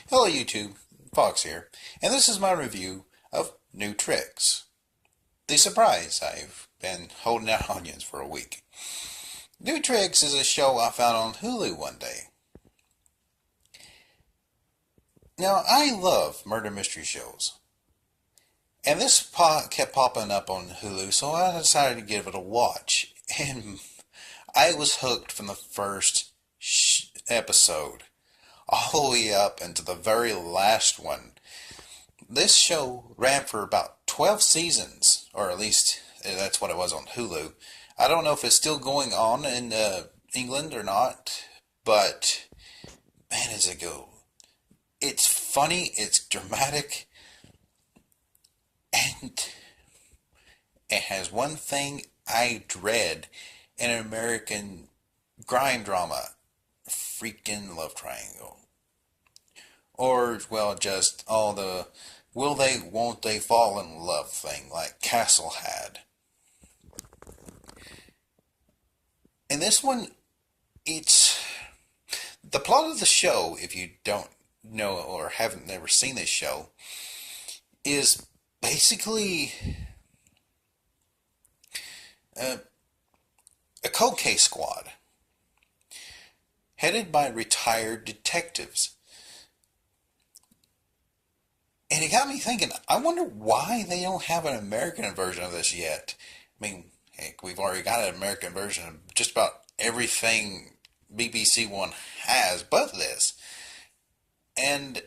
Hello YouTube, Fox here, and this is my review of New Tricks. The surprise, I've been holding out onions for a week. New Tricks is a show I found on Hulu one day. Now, I love murder mystery shows, and this kept popping up on Hulu, so I decided to give it a watch, and I was hooked from the first episode all the way up into the very last one. This show ran for about 12 seasons, or at least that's what it was on Hulu. I don't know if it's still going on in England or not, but man, is it go. It's funny, it's dramatic, and it has one thing I dread in an American crime drama: freaking love triangle. Or, well, just all the will they, won't they fall in love thing like Castle had. In this one, it's the plot of the show, if you don't know or haven't never seen this show, is basically a, a cold case squad headed by retired detectives. And it got me thinking, I wonder why they don't have an American version of this yet. I mean, heck, we've already got an American version of just about everything BBC One has but this. And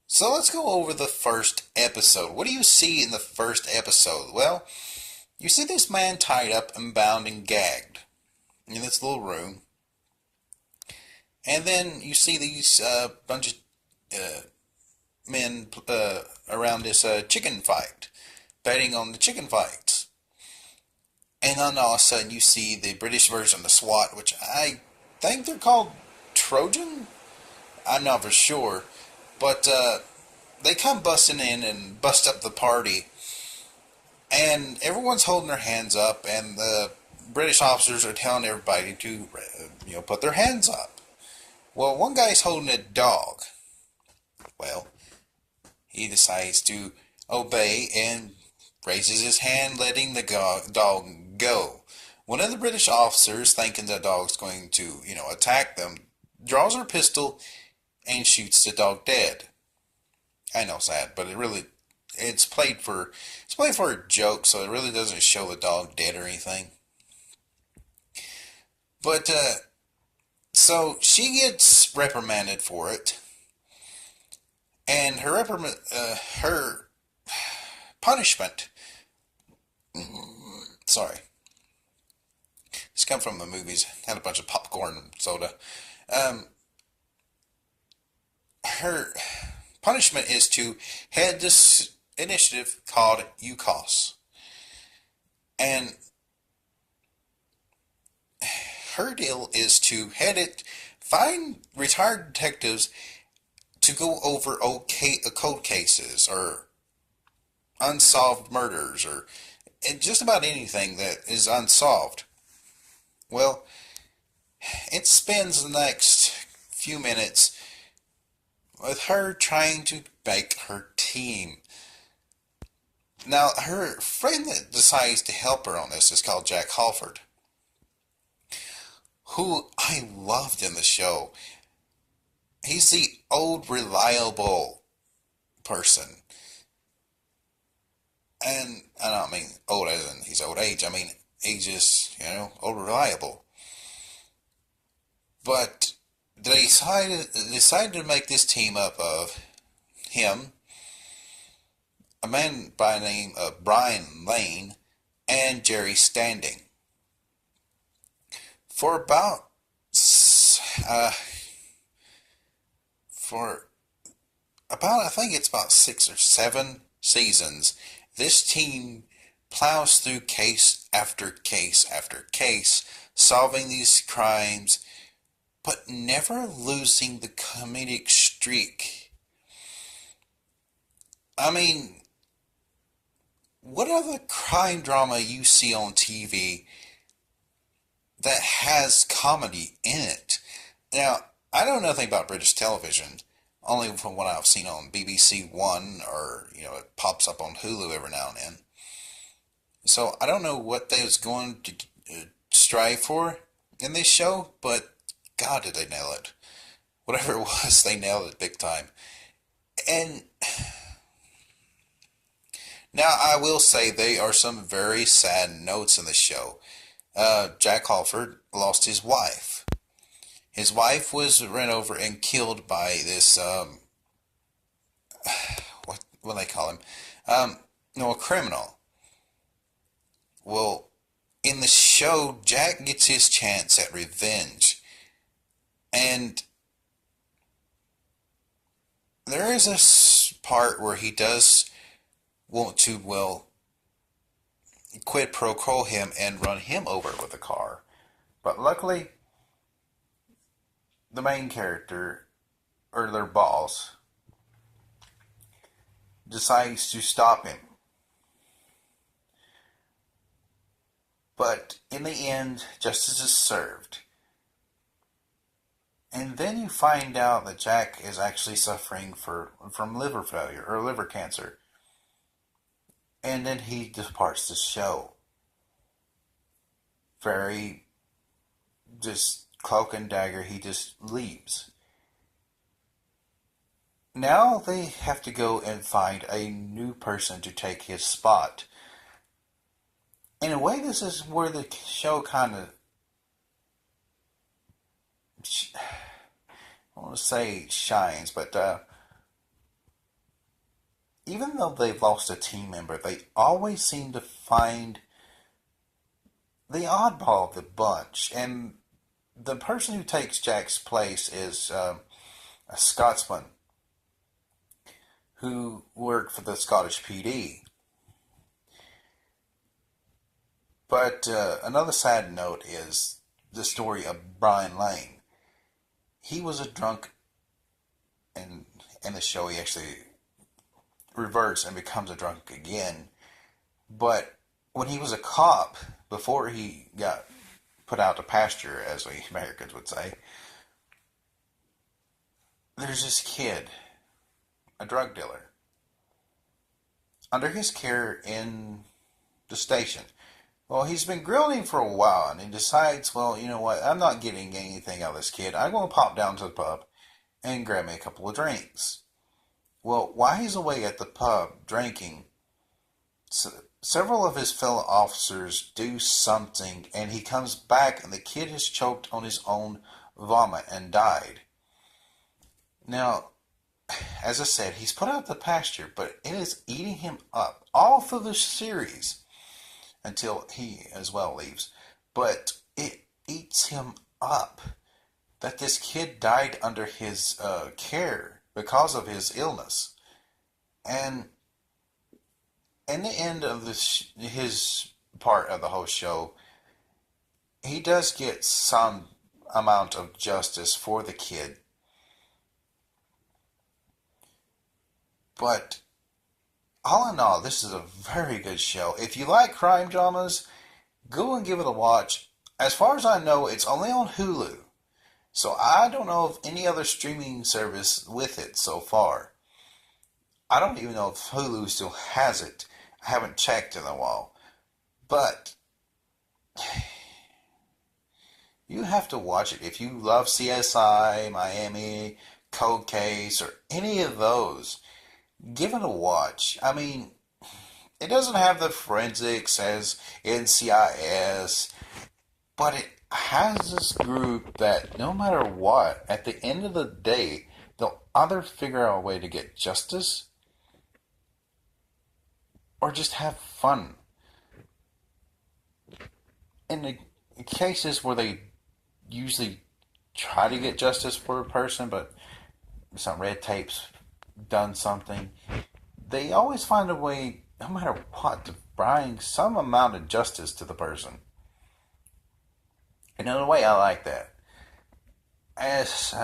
so let's go over the first episode. What do you see in the first episode? Well, you see this man tied up and bound and gagged in this little room. And then you see these bunch of men around this chicken fight, betting on the chicken fights. And then all of a sudden you see the British version of the SWAT, which I think they're called Trojan? I'm not for sure. But they come busting in and bust up the party. And everyone's holding their hands up, and the British officers are telling everybody to put their hands up. Well, one guy's holding a dog. Well, he decides to obey and raises his hand, letting the dog go. One of the British officers, thinking the dog's going to, attack them, draws her pistol and shoots the dog dead. I know, sad, but it's played for a joke, so it really doesn't show the dog dead or anything. But so she gets reprimanded for it. And her punishment, sorry, it's come from the movies, had a bunch of popcorn and soda. Her punishment is to head this initiative called UCOS. And her deal is to head it, find retired detectives to go over cold cases or unsolved murders or just about anything that is unsolved. Well, it spends the next few minutes with her trying to make her team. Now, her friend that decides to help her on this is called Jack Halford, who I loved in the show. He's the old, reliable person. And I don't mean old as in he's old age. I mean, he's just, old, reliable. But they decided to make this team up of him, a man by the name of Brian Lane, and Jerry Standing. For about I think it's about 6 or 7 seasons, this team plows through case after case after case, solving these crimes, but never losing the comedic streak. I mean, what other crime drama you see on TV that has comedy in it? Now, I know nothing about British television, only from what I've seen on BBC One, or it pops up on Hulu every now and then. So I don't know what they was going to strive for in this show, but God, did they nail it! Whatever it was, they nailed it big time. And now I will say there are some very sad notes in the show. Jack Halford lost his wife. His wife was run over and killed by this what do they call him? No, a criminal. Well, in the show, Jack gets his chance at revenge, and there is a part where he does want to, well, quid pro quo him and run him over with a car. But luckily, the main character, or their boss, decides to stop him. But in the end, justice is served. And then you find out that Jack is actually suffering from liver failure or liver cancer. And then he departs the show. Very just cloak and dagger, he just leaves. Now they have to go and find a new person to take his spot. In a way, this is where the show kind of, I want to say shines, but even though they've lost a team member, they always seem to find the oddball of the bunch. And the person who takes Jack's place is a Scotsman who worked for the Scottish PD. But another sad note is the story of Brian Lane. He was a drunk, and in the show he actually reverts and becomes a drunk again. But when he was a cop, before he got put out to pasture, as we Americans would say, there's this kid, a drug dealer, under his care in the station. Well, he's been grilling for a while, and he decides, well, you know what, I'm not getting anything out of this kid. I'm going to pop down to the pub and grab me a couple of drinks. Well, while he's away at the pub drinking, several of his fellow officers do something, and he comes back, and the kid has choked on his own vomit and died. Now, as I said, he's put out the pasture, but it is eating him up all through the series until he as well leaves. But it eats him up that this kid died under his care because of his illness. And in the end of his part of the whole show, he does get some amount of justice for the kid. But all in all, this is a very good show. If you like crime dramas, go and give it a watch. As far as I know, it's only on Hulu. So I don't know of any other streaming service with it so far. I don't even know if Hulu still has it. I haven't checked in a while. But you have to watch it. If you love CSI, Miami, Cold Case, or any of those, give it a watch. I mean, it doesn't have the forensics as NCIS, but it has this group that no matter what, at the end of the day, they'll either figure out a way to get justice or just have fun. In the cases where they usually try to get justice for a person, but some red tape's done something, they always find a way, no matter what, to bring some amount of justice to the person. And in a way, I like that. As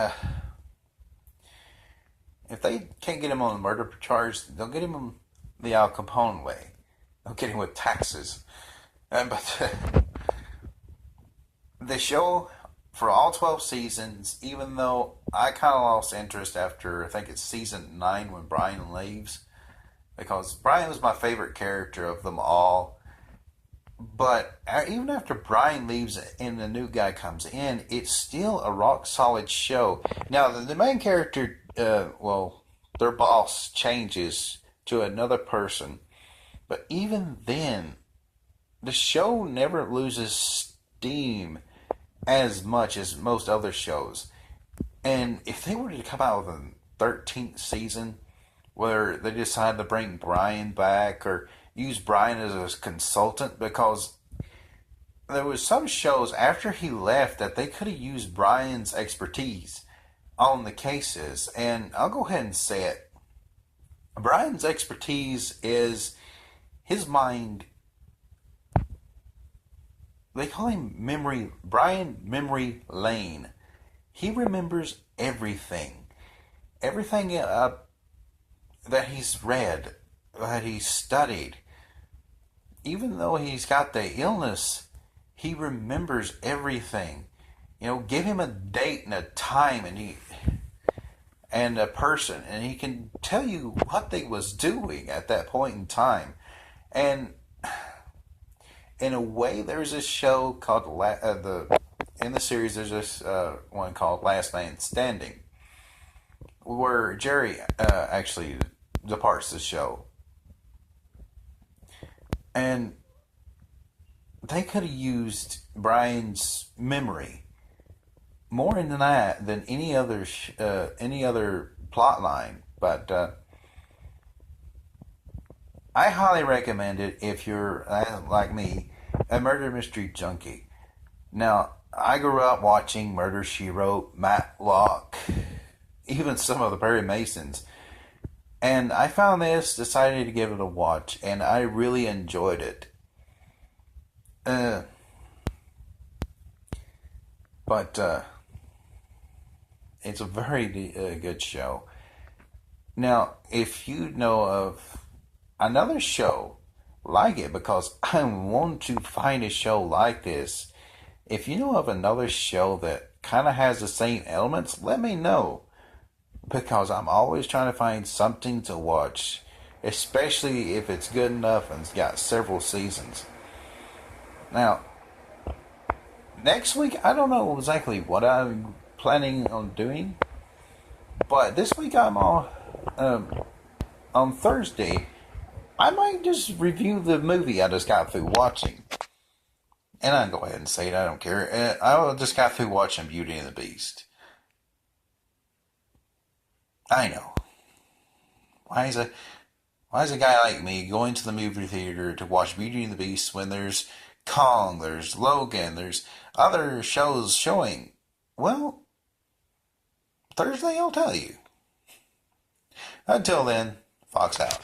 if they can't get him on the murder charge, they'll get him on the Al Capone way. They'll get him with taxes. But the show, for all 12 seasons, even though I kind of lost interest after, I think it's season 9 when Brian leaves, because Brian was my favorite character of them all. But even after Brian leaves and the new guy comes in, it's still a rock solid show. Now, the main character, their boss changes to another person. But even then, the show never loses steam as much as most other shows. And if they were to come out with a 13th season where they decide to bring Brian back or use Brian as a consultant, because there was some shows after he left that they could have used Brian's expertise on the cases. And I'll go ahead and say it. Brian's expertise is his mind. They call him Brian Memory Lane. He remembers everything. Everything that he's read, that he's studied. Even though he's got the illness, he remembers everything. Give him a date and a time and a person, and he can tell you what they was doing at that point in time. And in a way, there's this show called in the series. There's this one called Last Man Standing, where Jerry actually departs the show, and they could have used Brian's memory more in that than any other plot line. But I highly recommend it if you're, like me, a murder mystery junkie. Now, I grew up watching Murder, She Wrote, Matlock, even some of the Perry Masons. And I found this, decided to give it a watch, and I really enjoyed it. But it's a very good show. Now, if you know of another show like it, because I want to find a show like this, if you know of another show that kind of has the same elements, let me know. Because I'm always trying to find something to watch, especially if it's good enough and it's got several seasons. Now, next week, I don't know exactly what I'm planning on doing, but this week I'm on Thursday, I might just review the movie I just got through watching. And I can go ahead and say it, I don't care. I just got through watching Beauty and the Beast. I know. Why is a guy like me going to the movie theater to watch Beauty and the Beast when there's Kong, there's Logan, there's other shows showing? Well, Thursday I'll tell you. Until then, Fox out.